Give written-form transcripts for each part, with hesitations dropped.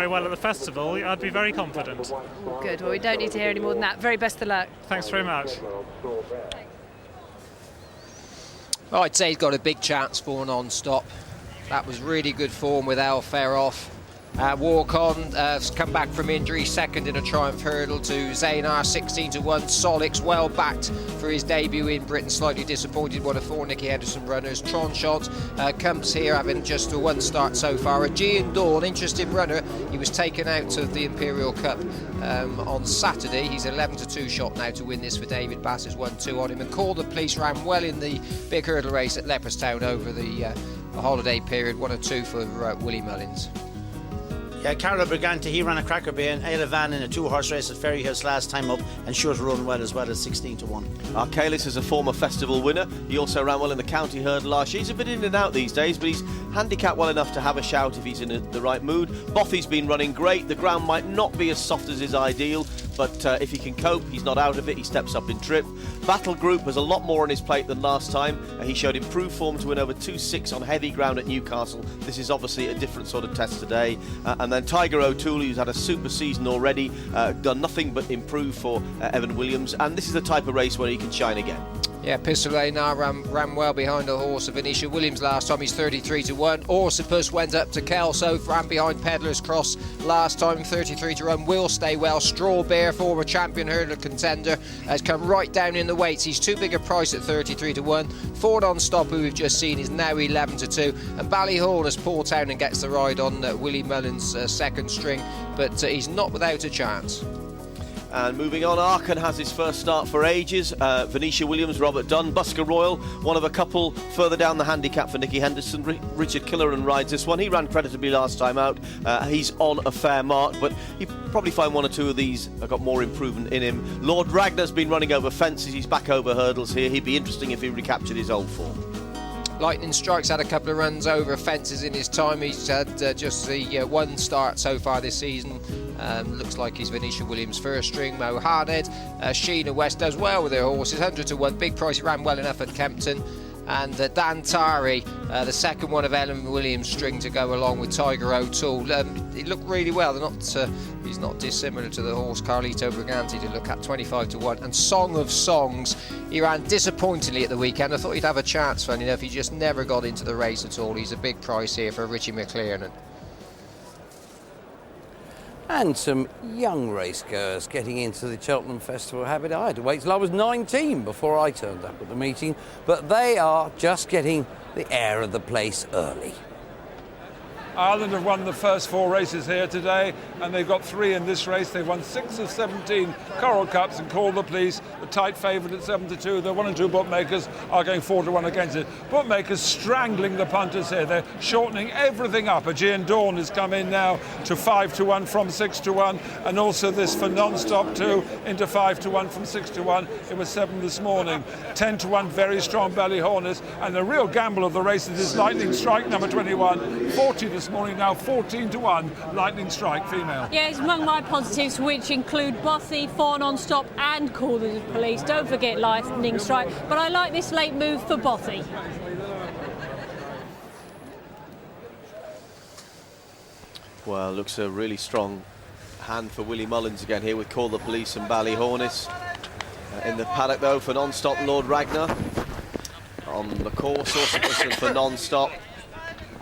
very well at the festival, I'd be very confident. Good, well we don't need to hear any more than that. Very best of luck. Thanks very much. Well, I'd say he's got a big chance for non-stop. That was really good form with Al Ferroff. Walk-on has come back from injury, second in a Triumph Hurdle to Zaynar, 16-1. Solix well backed for his debut in Britain, slightly disappointed one of four Nicky Henderson runners. Tronchant comes here having just a one start so far. Aegean Dawn, interesting runner, he was taken out of the Imperial Cup on Saturday. He's 11-2 shot now to win this for David Bass, has 1-2 on him. And Call the Police ran well in the big hurdle race at Leopardstown over the holiday period, 1-2 for Willie Mullins. Yeah, Carlo Brigante, he ran a cracker bay and Ayla Van in a two-horse race at Ferryhouse last time up and sure to run well as well as 16-1. Arcalis is a former festival winner. He also ran well in the county hurdle last year. He's a bit in and out these days, but he's handicapped well enough to have a shout if he's in the right mood. Bothy's been running great. The ground might not be as soft as his ideal, but if he can cope, he's not out of it. He steps up in trip. Battle Group has a lot more on his plate than last time. He showed improved form to win over 2-6 on heavy ground at Newcastle. This is obviously a different sort of test today. And then Tiger O'Toole, who's had a super season already, done nothing but improve for Evan Williams. And this is the type of race where he can shine again. Yeah, Pistole now ran well behind the horse of Venetia Williams last time. He's 33-1. Orsippus went up to Kelso, ran behind Pedlar's Cross last time, 33-1. Will stay well. Straw Bear, former champion hurdler contender, has come right down in the weights. He's too big a price at 33-1. Ford on Stop, who we've just seen, is now 11-2. And Ballyhorn as Paul Townend gets the ride on Willie Mullins' second string, but he's not without a chance. And moving on, Arkan has his first start for ages. Venetia Williams, Robert Dunn, Busker Royal, one of a couple further down the handicap for Nicky Henderson. Richard Killeran rides this one. He ran creditably last time out. He's on a fair mark, but you probably find one or two of these have got more improvement in him. Lord Ragnar's been running over fences. He's back over hurdles here. He'd be interesting if he recaptured his old form. Lightning Strike's had a couple of runs over fences in his time. He's had just the one start so far this season. Looks like he's Venetia Williams' first string. Mo Hardhead, Sheena West does well with their horses, 100-1. Big price, he ran well enough at Kempton. And Dan Tari, the second one of Ellen Williams' string to go along with Tiger O'Toole. He looked really well. He's not dissimilar to the horse Carlito Brigante to look at, 25-1. And Song of Songs, he ran disappointingly at the weekend. I thought he'd have a chance, funny enough. He just never got into the race at all. He's a big price here for Richie McLearnan. And some young racegoers getting into the Cheltenham Festival habit. I had to wait till I was 19 before I turned up at the meeting, but they are just getting the air of the place early. Ireland have won the first four races here today, and they've got three in this race. They've won 6 of 17 Coral Cups and Call the Police, the tight favourite at 7-2. The 1 and 2 bookmakers are going 4-1 against it. Bookmakers strangling the punters here. They're shortening everything up. Aegean Dawn has come in now to 5-1 from 6-1, and also this for Non-Stop too into 5-1 from 6-1. It was 7 this morning. 10-1, very strong Ballyhorners, and the real gamble of the races is Lightning Strike number 21, 40 this morning now, 14-1, Lightning Strike female. Yeah, it's among my positives, which include Bothy, 4 Non-Stop and Call the Police. Don't forget Lightning Strike, but I like this late move for Bothy. Well, looks a really strong hand for Willie Mullins again here with Call the Police and Ballyhornis. In the paddock though for Non-Stop, Lord Ragnar. On the course, Orsippus for Non-Stop.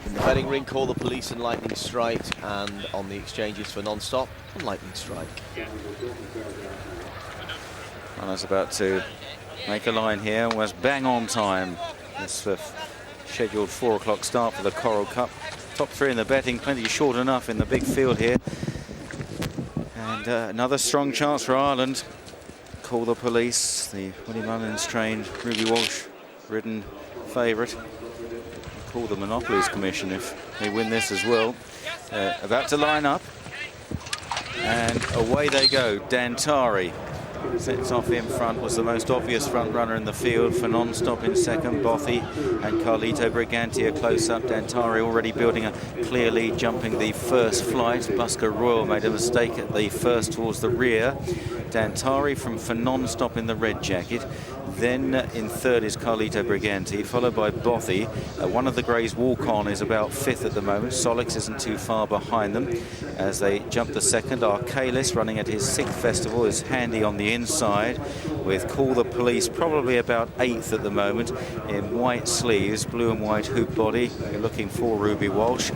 In the betting ring, Call the Police and Lightning Strike, and on the exchanges for Non-Stop and Lightning Strike. And I was about to make a line here, was bang on time. This scheduled 4 o'clock start for the Coral Cup. Top 3 in the betting, plenty short enough in the big field here. And another strong chance for Ireland. Call the Police, the Willie Mullins trained, Ruby Walsh ridden favourite. Call the Monopolies Commission if they win this as well. About to line up, and away they go. Dantari sets off in front, was the most obvious front runner in the field. For Non-Stop in second, Bothy and Carlito Brigante a close-up. Dantari already building a clear lead, jumping the first flight. Busker Royal made a mistake at the first towards the rear. Dantari from For Non-Stop in the red jacket. Then in third is Carlito Brigante, followed by Bothy. One of the Greys, Walk On, is about fifth at the moment. Solix isn't too far behind them as they jump the second. Arcalis, running at his 6th festival, is handy on the inside, with Call the Police probably about 8th at the moment in white sleeves, blue and white hoop body. You're looking for Ruby Walsh.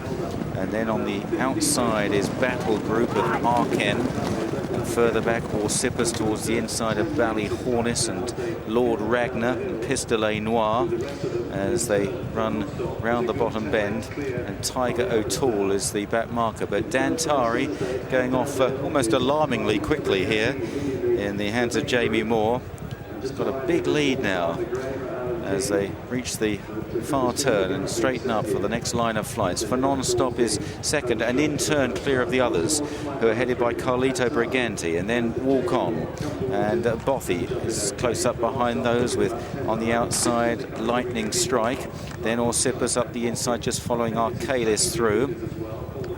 And then on the outside is Battle Group of Arken. And further back, Orsippus towards the inside of Ballyhornis and Lord Ragnar and Pistolet Noir as they run round the bottom bend. And Tiger O'Toole is the back marker. But Dantari going off almost alarmingly quickly here in the hands of Jamie Moore. He's got a big lead now as they reach the far turn and straighten up for the next line of flights. For Non-Stop is second and in turn clear of the others, who are headed by Carlito Brigante, and then Walk On. And Bothy is close up behind those, with on the outside Lightning Strike. Then Orsippus up the inside, just following Arcalis through.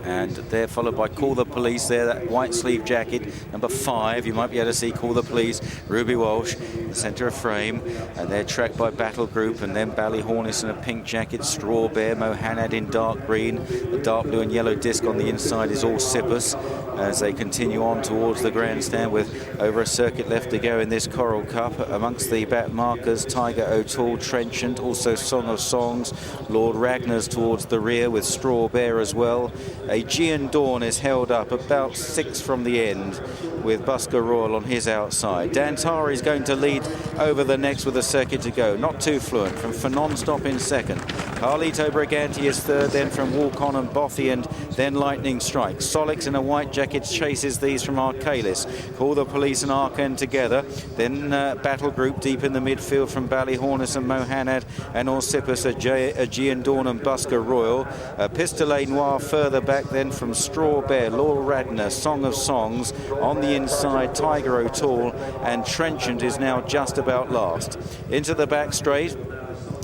And they're followed by Call the Police there, that white sleeve jacket, number 5. You might be able to see Call the Police, Ruby Walsh, the centre of frame. And they're tracked by Battle Group, and then Ballyhornis in a pink jacket, Straw Bear, Mohanad in dark green. The dark blue and yellow disc on the inside is Orsippus as they continue on towards the grandstand, with over a circuit left to go in this Coral Cup. Amongst the back markers, Tiger O'Toole, Trenchant, also Song of Songs. Lord Ragnar's towards the rear with Straw Bear as well. Aegean Dawn is held up about 6 from the end, with Busker Royal on his outside. Dantari is going to lead over the next with a circuit to go. Not too fluent from Non-Stop in second. Carlito Brigante is third, then from Walk On and Bothy, and then Lightning Strike. Solix in a white jacket chases these from Arcalis. Call the Police and Arken together. Then Battle Group deep in the midfield from Ballyhornis and Mohanad and Orsippus, Aegean Dawn and Busker Royal. Pistolet Noir further back then from Straw Bear, Lord Ragnar, Song of Songs. On the inside, Tiger O'Toole, and Trenchant is now just about last. Into the back straight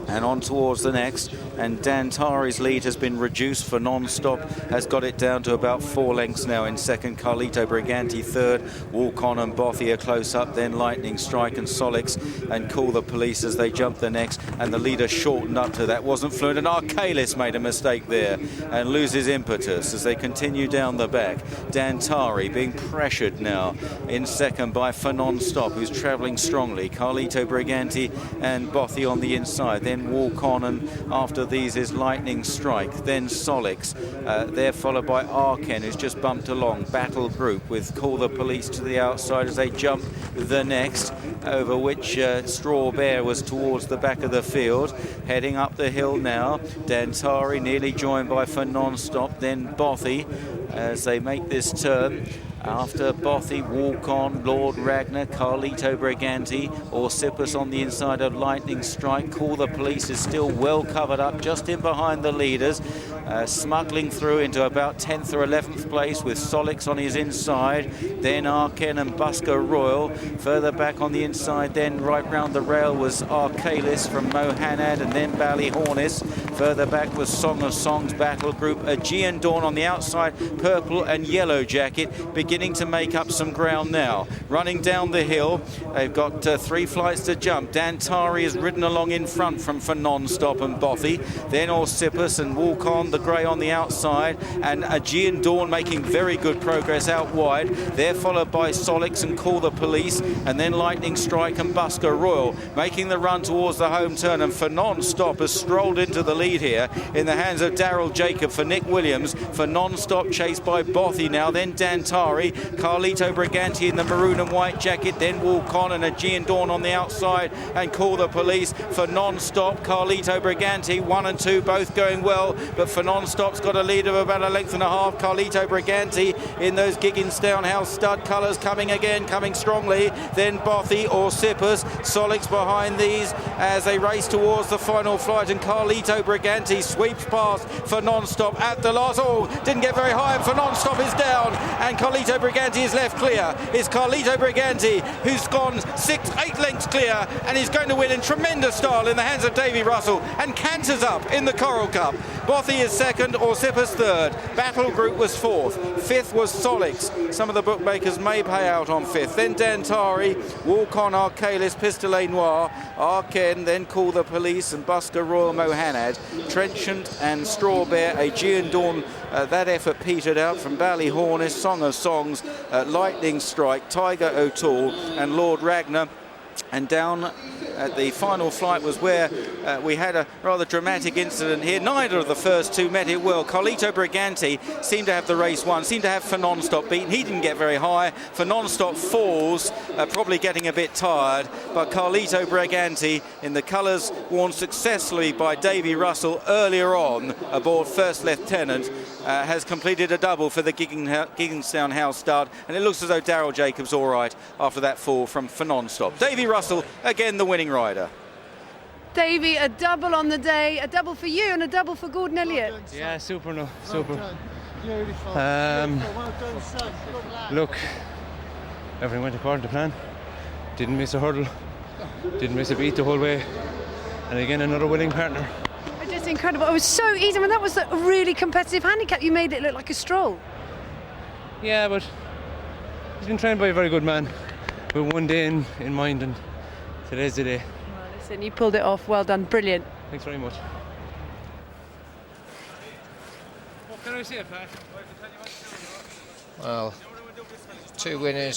and on towards the next, and Dantari's lead has been reduced for Non-Stop, has got it down to about 4 lengths now in second. Carlito Brigante third, Walk On and Bothy are close up, then Lightning Strike and Solix and Call the Police as they jump the next, and the leader shortened up to that, wasn't fluent, and Arcalis made a mistake there and loses impetus as they continue down the back. Dantari being pressured now in second by For Non-Stop, who's travelling strongly. Carlito Brigante and Bothy on the inside, then Walk On, and after these is Lightning Strike, then Solix. They're followed by Arken, who's just bumped along. Battle Group with Call the Police to the outside as they jump the next, over which Straw Bear was towards the back of the field. Heading up the hill now, Dantari nearly joined by For Non-Stop, then Bothy as they make this turn. After Bothy, Walk On, Lord Ragnar, Carlito Brigante, Orsippus on the inside of Lightning Strike. Call the Police is still well covered up, just in behind the leaders, smuggling through into about 10th or 11th place with Solix on his inside. Then Arken and Busker Royal. Further back on the inside, then right round the rail was Arcalis from Mohanad, and then Ballyhornis. Further back was Song of Songs, Battle Group, Aegean Dawn on the outside, purple and yellow jacket, beginning to make up some ground now. Running down the hill, they've got 3 flights to jump. Dantari is ridden along in front from For Non-Stop and Bothy. Then Orsippus and Walk On, the grey on the outside, and Aegean Dawn making very good progress out wide. They're followed by Solix and Call the Police, and then Lightning Strike and Busker Royal making the run towards the home turn, and For Non-Stop has strolled into the lead here in the hands of Daryl Jacob for Nick Williams. For Non-Stop chased by Bothy now, then Dantari, Carlito Brigante in the maroon and white jacket, then Walk On and Aegean Dawn on the outside, and Call the Police. For Non-Stop, Carlito Brigante 1 and 2 both going well, but For Non-Stop's got a lead of about 1.5 lengths. Carlito Brigante in those Gigginstown House stud colours coming again, coming strongly. Then Bothy, Orsippus, Solix behind these as they race towards the final flight, and Carlito Brigante sweeps past For Non-Stop at the last. Oh, didn't get very high, and For Non-Stop is down, and Carlito Brigante is left clear. It's Carlito Brigante who's gone 8 lengths clear and is going to win in tremendous style in the hands of Davy Russell, and canters up in the Coral Cup. Bothy is second, Orsippus third. Battle Group was fourth. Fifth was Solix. Some of the bookmakers may pay out on fifth. Then Dantari, Walk On, Arcalis, Pistolet Noir, Arken, then Call the Police and Busker Royal Mohanad, Trenchant and Strawbear, Aegean Dawn. That effort petered out from Ballyhornis, Song of Songs, Lightning Strike, Tiger O'Toole and Lord Ragnar. And down at the final flight was where we had a rather dramatic incident here. Neither of the first two met it well. Carlito Brigante seemed to have the race won, seemed to have For Non-Stop beaten. He didn't get very high. For Non-Stop falls, probably getting a bit tired. But Carlito Brigante, in the colours worn successfully by Davy Russell earlier on aboard First Lieutenant, has completed a double for the Gigginstown House stud. And it looks as though Daryl Jacobs all right after that fall from For Non-Stop. Davy Russell, again the winning rider. Davy, a double on the day, a double for you and a double for Gordon Elliott. Yeah, super, no, super. Look, everything went according to plan. Didn't miss a hurdle, didn't miss a beat the whole way. And again, another winning partner. Just incredible. It was so easy. I mean, that was a really competitive handicap. You made it look like a stroll. Yeah, but he's been trained by a very good man with one day in mind, and today's the day. Well, listen, you pulled it off. Well done. Brilliant. Thanks very much. What can I say, Pat? Well, two winners.